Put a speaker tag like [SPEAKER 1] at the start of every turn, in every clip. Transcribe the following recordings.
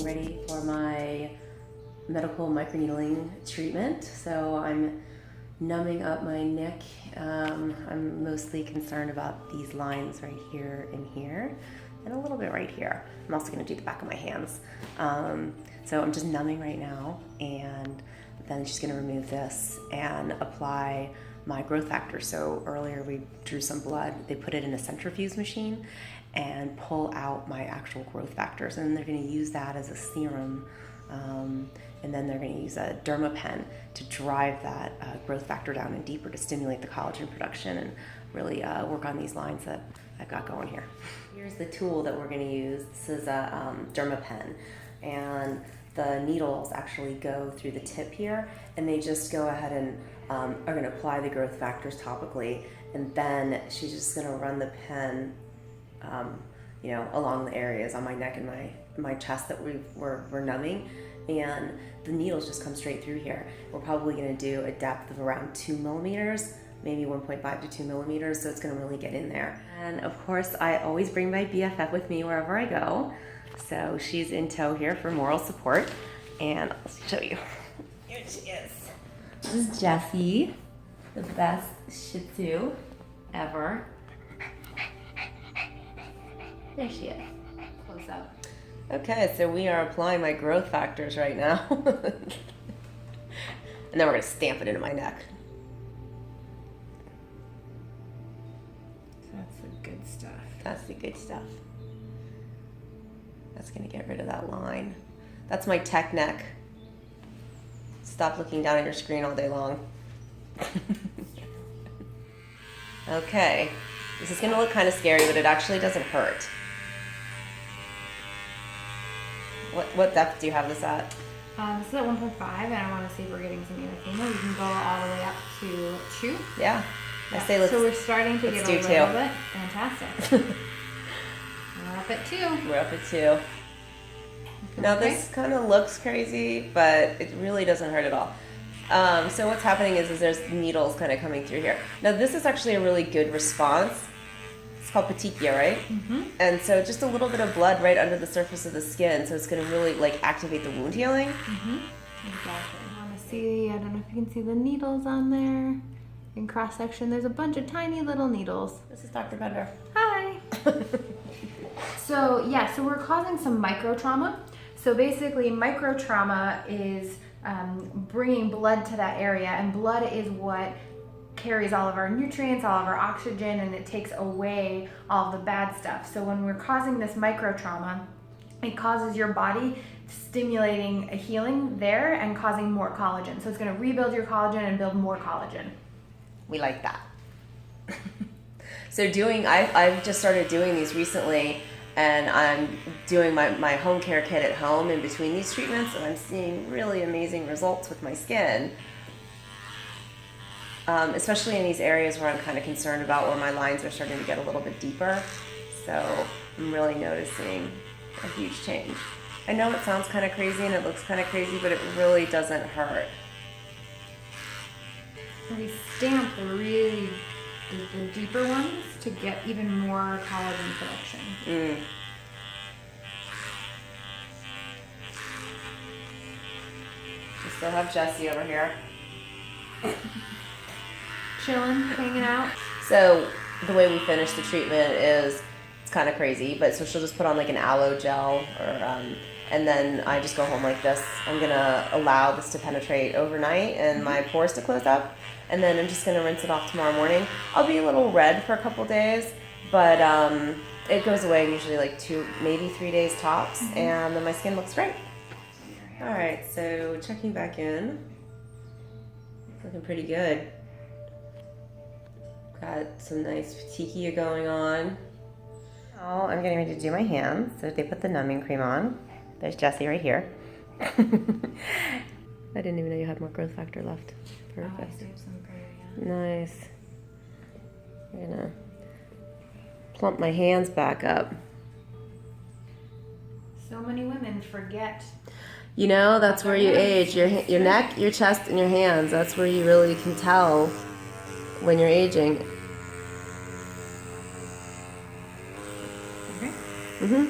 [SPEAKER 1] ready for my medical microneedling treatment. So I'm numbing up my neck. I'm mostly concerned about these lines right here and here, and a little bit right here. I'm also gonna do the back of my hands. So I'm just numbing right now, and then she's gonna remove this and apply my growth factor. So earlier we drew some blood, they put it in a centrifuge machine and pull out my actual growth factors, and they're gonna use that as a serum. And then they're going to use a dermapen to drive that growth factor down and deeper to stimulate the collagen production and really work on these lines that I've got going here. Here's the tool that we're going to use. This is a dermapen, and the needles actually go through the tip here, and they just go ahead and are going to apply the growth factors topically, and then she's just going to run the pen along the areas on my neck and my chest that we're numbing, and the needles just come straight through here. We're probably going to do a depth of around 2 millimeters, maybe 1.5 to 2 millimeters, so it's going to really get in there. And of course, I always bring my BFF with me wherever I go, so she's in tow here for moral support, and I'll show you. Here she is. This is Jessie, the best Shih Tzu ever. There she is. Close up. Okay, so we are applying my growth factors right now. And then we're going to stamp it into my neck.
[SPEAKER 2] That's the good stuff.
[SPEAKER 1] That's the good stuff. That's going to get rid of that line. That's my tech neck. Stop looking down at your screen all day long. Okay, this is going to look kind of scary, but it actually doesn't hurt. What depth do you have this at?
[SPEAKER 2] This is at 1.5, and I want to see if we're getting some erythema. We can go all the way up to 2.
[SPEAKER 1] Yeah. I say let's.
[SPEAKER 2] So we're starting to get a little bit. Fantastic. We're up at 2.
[SPEAKER 1] We're up at 2. Now this kind of looks crazy, but it really doesn't hurt at all. So what's happening is there's needles kind of coming through here. Now this is actually a really good response. It's called petechia, right? Mm-hmm. And so just a little bit of blood right under the surface of the skin, so it's going to really activate the wound healing.
[SPEAKER 2] Mm-hmm. Exactly. I want to see, I don't know if you can see the needles on there. In cross section, there's a bunch of tiny little needles.
[SPEAKER 1] This is Dr. Bender.
[SPEAKER 2] Hi. So we're causing some micro trauma. So basically, micro trauma is bringing blood to that area, and blood is what carries all of our nutrients, all of our oxygen, and it takes away all of the bad stuff. So when we're causing this micro trauma, it causes your body stimulating a healing there and causing more collagen. So it's going to rebuild your collagen and build more collagen.
[SPEAKER 1] We like that. So I've just started doing these recently, and I'm doing my home care kit at home in between these treatments, and I'm seeing really amazing results with my skin. Especially in these areas where I'm kind of concerned about where my lines are starting to get a little bit deeper. So I'm really noticing a huge change. I know it sounds kind of crazy and it looks kind of crazy, but it really doesn't hurt.
[SPEAKER 2] We stamp the deeper ones to get even more collagen production.
[SPEAKER 1] Mm. We still have Jessie over here.
[SPEAKER 2] Chilling, hanging out.
[SPEAKER 1] So the way we finish the treatment is, it's kind of crazy, but so she'll just put on an aloe gel, and then I just go home like this. I'm gonna allow this to penetrate overnight and my pores to close up, and then I'm just gonna rinse it off tomorrow morning. I'll be a little red for a couple days, but it goes away usually 2, maybe 3 days tops, and then my skin looks great. All right, so checking back in. Looking pretty good. Got some nice petechia going on. Oh, I'm getting ready to do my hands. So they put the numbing cream on. There's Jessie right here. I didn't even know you had more growth factor left. Perfect.
[SPEAKER 2] Oh, I saved some for you, yeah.
[SPEAKER 1] Nice. I'm gonna plump my hands back up.
[SPEAKER 2] So many women forget.
[SPEAKER 1] That's where you age. Your neck, your chest, and your hands. That's where you really can tell when you're aging.
[SPEAKER 2] Okay.
[SPEAKER 1] Mm-hmm.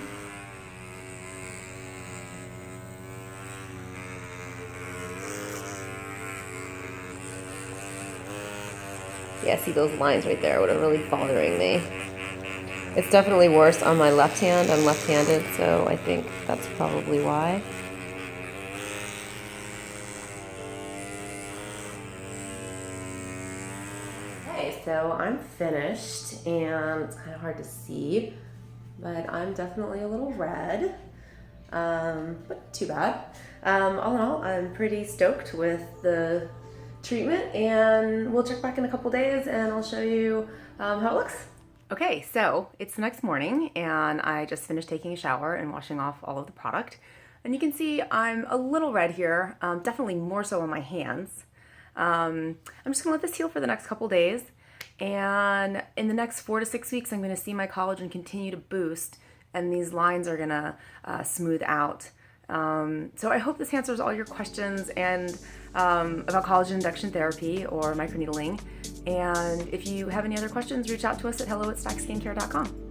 [SPEAKER 1] Yeah, see those lines right there, what are really bothering me. It's definitely worse on my left hand. I'm left-handed, so I think that's probably why. Okay, so I'm finished, and it's kind of hard to see, but I'm definitely a little red, but too bad. All in all, I'm pretty stoked with the treatment, and we'll check back in a couple days, and I'll show you how it looks. Okay, so it's the next morning, and I just finished taking a shower and washing off all of the product, and you can see I'm a little red here, definitely more so on my hands. I'm just gonna let this heal for the next couple days, and in the next 4 to 6 weeks I'm gonna see my collagen continue to boost, and these lines are gonna smooth out. So I hope this answers all your questions and about collagen induction therapy or microneedling. And if you have any other questions, reach out to us at hello@stackskincare.com.